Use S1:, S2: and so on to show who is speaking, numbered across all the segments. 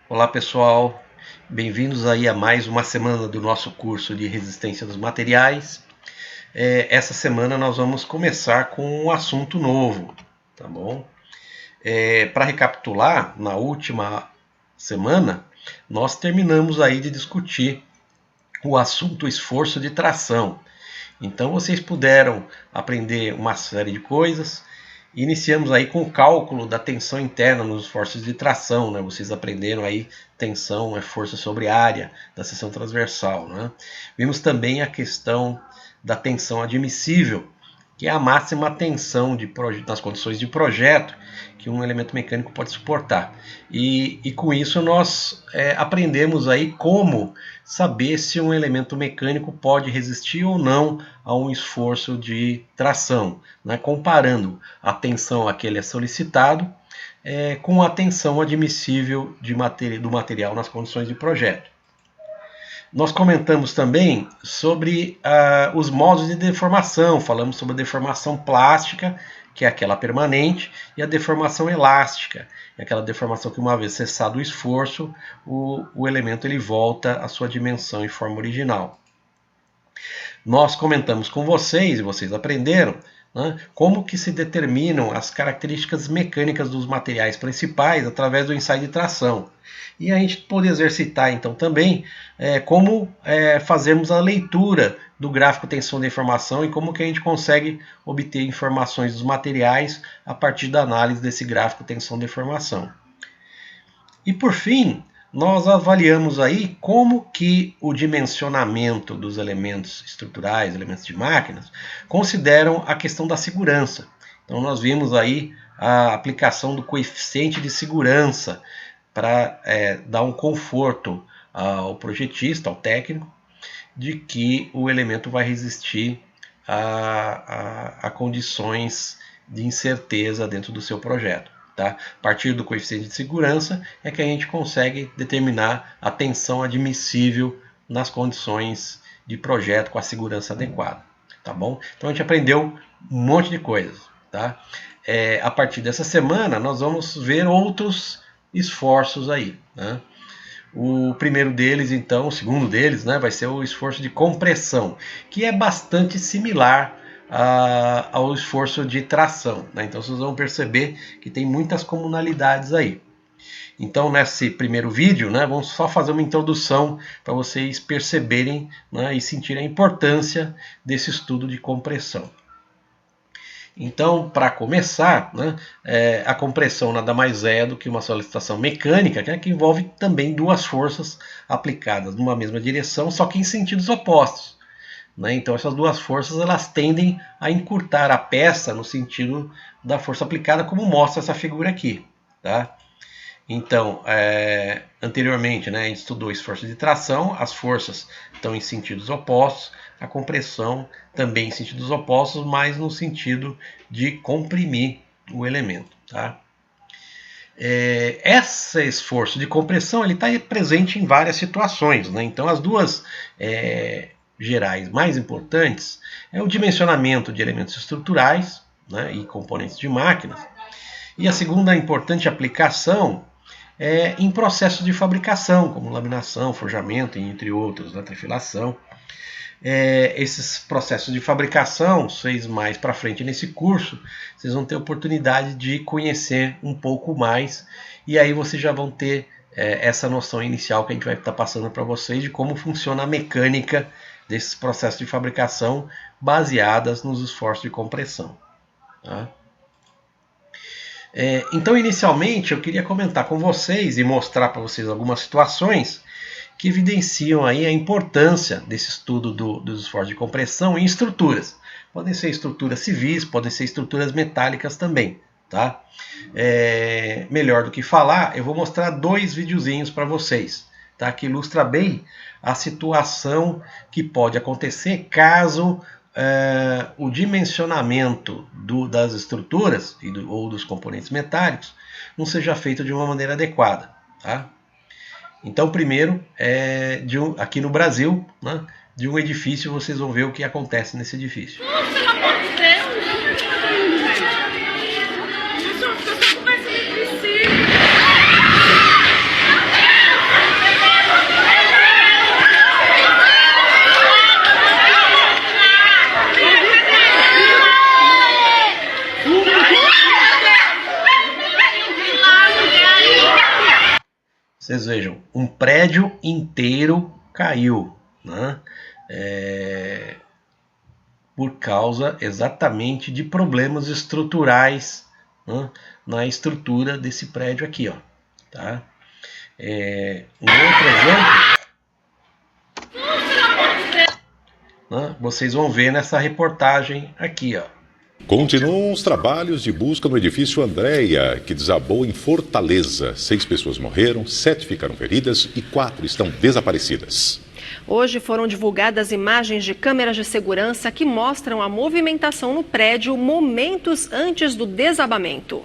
S1: Olá pessoal, bem-vindos aí a mais uma semana do nosso curso de resistência dos materiais. Essa semana nós vamos começar com um assunto novo, tá bom? Para recapitular, na última semana nós terminamos aí de discutir o assunto esforço de tração. Então vocês puderam aprender uma série de coisas. Iniciamos aí com o cálculo da tensão interna nos esforços de tração, né? Vocês aprenderam aí tensão é força sobre área da seção transversal, né? Vimos também a questão da tensão admissível, que é a máxima tensão nas condições de projeto que um elemento mecânico pode suportar. E com isso nós aprendemos aí como saber se um elemento mecânico pode resistir ou não a um esforço de tração, né? Comparando a tensão a que ele é solicitado com a tensão admissível do material nas condições de projeto. Nós comentamos também sobre os modos de deformação, falamos sobre a deformação plástica, que é aquela permanente, e a deformação elástica, é aquela deformação que uma vez cessado o esforço, o elemento ele volta à sua dimensão e forma original. Nós comentamos com vocês, e vocês aprenderam, né, como que se determinam as características mecânicas dos materiais principais através do ensaio de tração. E a gente pode exercitar então também como fazermos a leitura do gráfico tensão de informação e como que a gente consegue obter informações dos materiais a partir da análise desse gráfico tensão de informação. E por fim, nós avaliamos aí como que o dimensionamento dos elementos estruturais, elementos de máquinas, consideram a questão da segurança. Então nós vimos aí a aplicação do coeficiente de segurança para dar um conforto ao projetista, ao técnico, de que o elemento vai resistir a condições de incerteza dentro do seu projeto. Tá? A partir do coeficiente de segurança é que a gente consegue determinar a tensão admissível nas condições de projeto com a segurança adequada. Tá bom? Então a gente aprendeu um monte de coisas. Tá? A partir dessa semana nós vamos ver outros esforços aí. Né? O primeiro deles, então, o segundo deles, né, vai ser o esforço de compressão, que é bastante similar ao esforço de tração. Né? Então vocês vão perceber que tem muitas comunalidades aí. Então nesse primeiro vídeo, né, vamos só fazer uma introdução para vocês perceberem, né, e sentirem a importância desse estudo de compressão. Então, para começar, né, a compressão nada mais é do que uma solicitação mecânica, né, que envolve também duas forças aplicadas numa mesma direção, só que em sentidos opostos. Né? Então, essas duas forças elas tendem a encurtar a peça no sentido da força aplicada, como mostra essa figura aqui. Tá? Então, anteriormente, né, a gente estudou esforço de tração, as forças estão em sentidos opostos, a compressão também em sentidos opostos, mas no sentido de comprimir o elemento. Tá? Esse esforço de compressão está presente em várias situações. Né? Então, as duas gerais mais importantes é o dimensionamento de elementos estruturais, né, e componentes de máquinas. E a segunda importante aplicação em processos de fabricação, como laminação, forjamento, entre outros, né, trefilação. Esses processos de fabricação, vocês mais para frente nesse curso, vocês vão ter oportunidade de conhecer um pouco mais, e aí vocês já vão ter essa noção inicial que a gente vai estar passando para vocês de como funciona a mecânica desses processos de fabricação baseadas nos esforços de compressão. Tá? Então, inicialmente, eu queria comentar com vocês e mostrar para vocês algumas situações que evidenciam aí a importância desse estudo dos esforços de compressão em estruturas. Podem ser estruturas civis, podem ser estruturas metálicas também. Tá? Melhor do que falar, eu vou mostrar dois videozinhos para vocês, tá? Que ilustra bem a situação que pode acontecer caso o dimensionamento das estruturas ou dos componentes metálicos não seja feito de uma maneira adequada. Tá? Então, primeiro, aqui no Brasil, né, de um edifício, vocês vão ver o que acontece nesse edifício.
S2: Pelo amor de Deus! Isso, você conversa entre si!
S1: vocês vejam, um prédio inteiro caiu, né? Por causa exatamente de problemas estruturais, né, na estrutura desse prédio aqui, ó, tá? Um outro exemplo, né, vocês vão ver nessa reportagem aqui, ó.
S3: Continuam os trabalhos de busca no edifício Andréia, que desabou em Fortaleza. 6 pessoas morreram, 7 ficaram feridas e 4 estão desaparecidas.
S4: Hoje foram divulgadas imagens de câmeras de segurança que mostram a movimentação no prédio momentos antes do desabamento.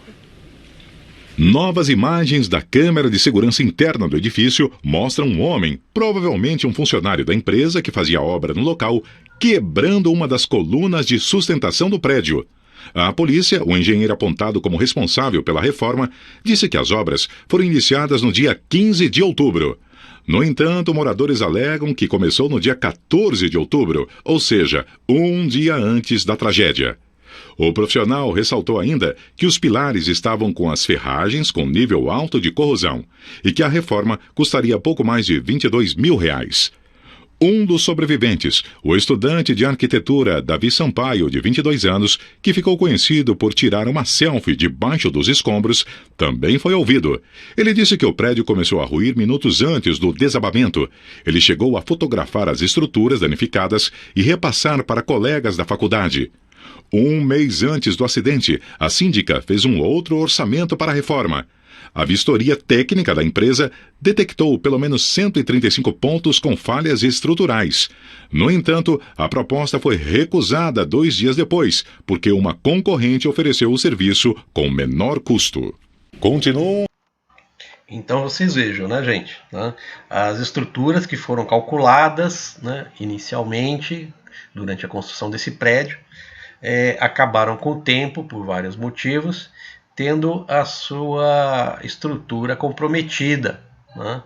S3: Novas imagens da câmera de segurança interna do edifício mostram um homem, provavelmente um funcionário da empresa que fazia obra no local, quebrando uma das colunas de sustentação do prédio. A polícia, o engenheiro apontado como responsável pela reforma, disse que as obras foram iniciadas no dia 15 de outubro. No entanto, moradores alegam que começou no dia 14 de outubro, ou seja, um dia antes da tragédia. O profissional ressaltou ainda que os pilares estavam com as ferragens com nível alto de corrosão e que a reforma custaria pouco mais de R$22 mil. Um dos sobreviventes, o estudante de arquitetura Davi Sampaio, de 22 anos, que ficou conhecido por tirar uma selfie debaixo dos escombros, também foi ouvido. Ele disse que o prédio começou a ruir minutos antes do desabamento. Ele chegou a fotografar as estruturas danificadas e repassar para colegas da faculdade. Um mês antes do acidente, a síndica fez um outro orçamento para a reforma. A vistoria técnica da empresa detectou pelo menos 135 pontos com falhas estruturais. No entanto, a proposta foi recusada 2 dias depois, porque uma concorrente ofereceu o serviço com menor custo. Continuam.
S1: Então vocês vejam, né, gente? Né, as estruturas que foram calculadas, né, inicialmente, durante a construção desse prédio, acabaram com o tempo, por vários motivos, tendo a sua estrutura comprometida, né,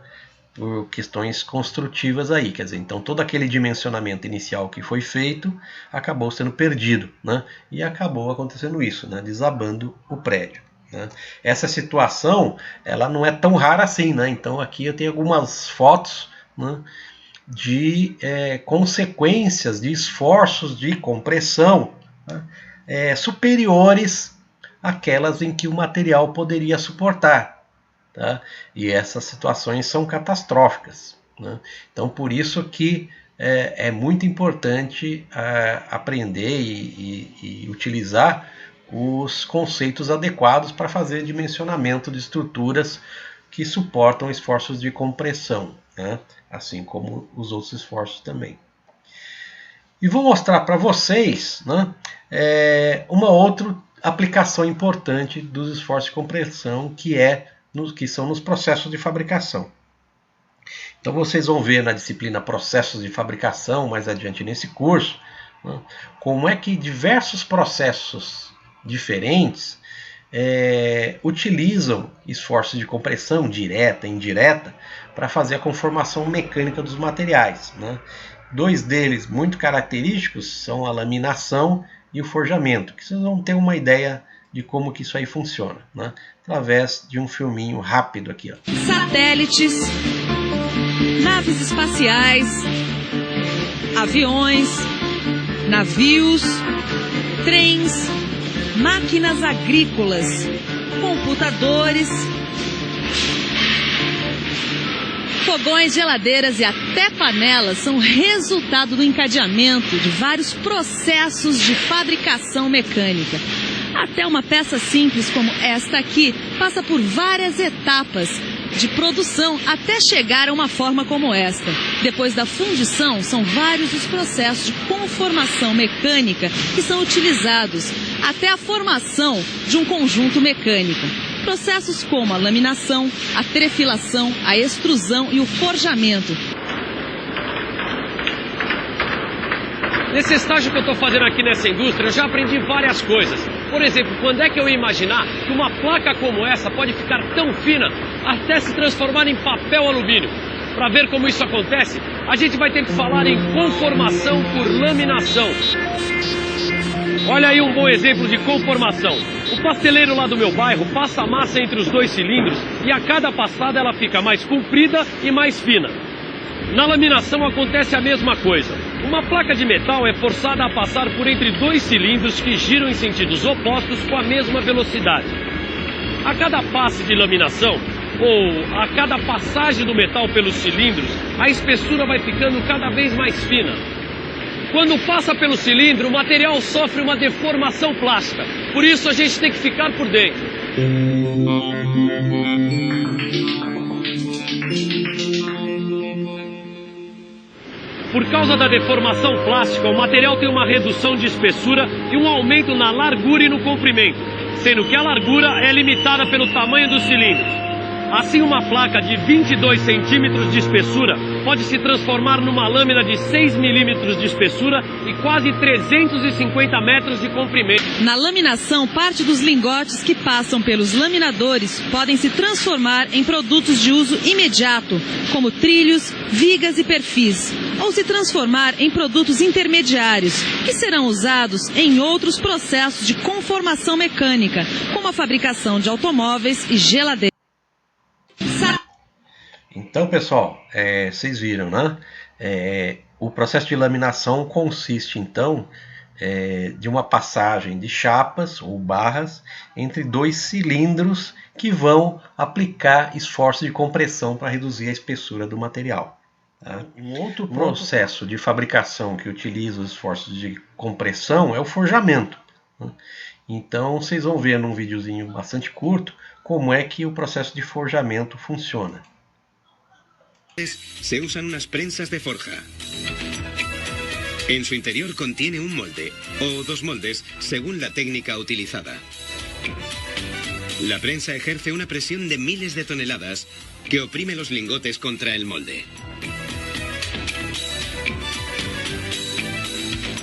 S1: por questões construtivas aí. Quer dizer, então todo aquele dimensionamento inicial que foi feito acabou sendo perdido, né, e acabou acontecendo isso, né, desabando o prédio, né. Essa situação, ela não é tão rara assim, né? Então aqui eu tenho algumas fotos, né, de consequências de esforços de compressão, né, superiores aquelas em que o material poderia suportar, tá? E essas situações são catastróficas, né? Então, por isso que é muito importante aprender e utilizar os conceitos adequados para fazer dimensionamento de estruturas que suportam esforços de compressão, né? Assim como os outros esforços também. E vou mostrar para vocês, né, uma outra aplicação importante dos esforços de compressão, que são nos processos de fabricação. Então vocês vão ver na disciplina Processos de Fabricação, mais adiante nesse curso, né, como é que diversos processos diferentes utilizam esforços de compressão direta e indireta para fazer a conformação mecânica dos materiais, né? 2 deles muito característicos são a laminação e o forjamento, que vocês vão ter uma ideia de como que isso aí funciona, né, através de um filminho rápido aqui, ó.
S5: Satélites, naves espaciais, aviões, navios, trens, máquinas agrícolas, computadores, fogões, geladeiras e até panelas são resultado do encadeamento de vários processos de fabricação mecânica. Até uma peça simples como esta aqui passa por várias etapas de produção até chegar a uma forma como esta. Depois da fundição, são vários os processos de conformação mecânica que são utilizados até a formação de um conjunto mecânico. Processos como a laminação, a trefilação, a extrusão e o forjamento.
S6: Nesse estágio que eu estou fazendo aqui nessa indústria, eu já aprendi várias coisas. Por exemplo, quando é que eu ia imaginar que uma placa como essa pode ficar tão fina até se transformar em papel alumínio? Para ver como isso acontece, a gente vai ter que falar em conformação por laminação. Olha aí um bom exemplo de conformação. O pasteleiro lá do meu bairro passa a massa entre os dois cilindros e a cada passada ela fica mais comprida e mais fina. Na laminação acontece a mesma coisa. Uma placa de metal é forçada a passar por entre dois cilindros que giram em sentidos opostos com a mesma velocidade. A cada passe de laminação, ou a cada passagem do metal pelos cilindros, a espessura vai ficando cada vez mais fina. Quando passa pelo cilindro, o material sofre uma deformação plástica. Por isso a gente tem que ficar por dentro. Por causa da deformação plástica, o material tem uma redução de espessura e um aumento na largura e no comprimento, sendo que a largura é limitada pelo tamanho dos cilindros. Assim, uma placa de 22 centímetros de espessura pode se transformar numa lâmina de 6 milímetros de espessura e quase 350 metros de comprimento.
S5: Na laminação, parte dos lingotes que passam pelos laminadores podem se transformar em produtos de uso imediato, como trilhos, vigas e perfis, ou se transformar em produtos intermediários, que serão usados em outros processos de conformação mecânica, como a fabricação de automóveis e geladeiras.
S1: Então, pessoal, vocês viram, né? O processo de laminação consiste, então, de uma passagem de chapas ou barras entre dois cilindros que vão aplicar esforço de compressão para reduzir a espessura do material. Tá? Um outro processo de fabricação que utiliza os esforços de compressão é o forjamento. Né? Então, vocês vão ver num videozinho bastante curto como é que o processo de forjamento funciona.
S7: Se usan unas prensas de forja. En su interior contiene un molde, o dos moldes, según la técnica utilizada. La prensa ejerce una presión de miles de toneladas que oprime los lingotes contra el molde.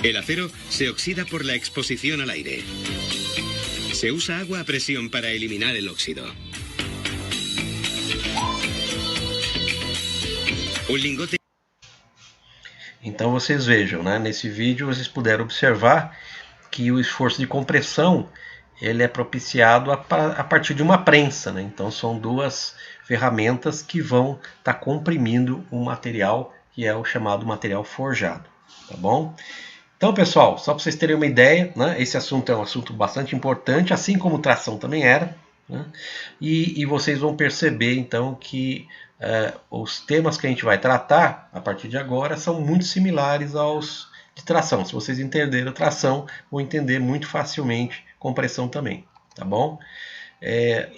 S7: El acero se oxida por la exposición al aire. Se usa agua a presión para eliminar el óxido. Un lingote...
S1: Então vocês vejam, né? Nesse vídeo vocês puderam observar que o esforço de compressão ele é propiciado a partir de uma prensa, né? Então são duas ferramentas que vão estar comprimindo um material que é o chamado material forjado, tá bom? Então, pessoal, só para vocês terem uma ideia, né? Esse assunto é um assunto bastante importante, assim como tração também era, né? E vocês vão perceber então que os temas que a gente vai tratar a partir de agora são muito similares aos de tração. Se vocês entenderem a tração, vão entender muito facilmente compressão também, tá bom?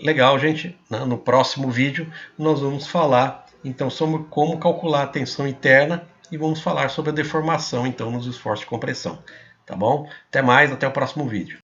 S1: Legal, gente. No próximo vídeo nós vamos falar então sobre como calcular a tensão interna e vamos falar sobre a deformação então nos esforços de compressão, tá bom? Até mais, até o próximo vídeo.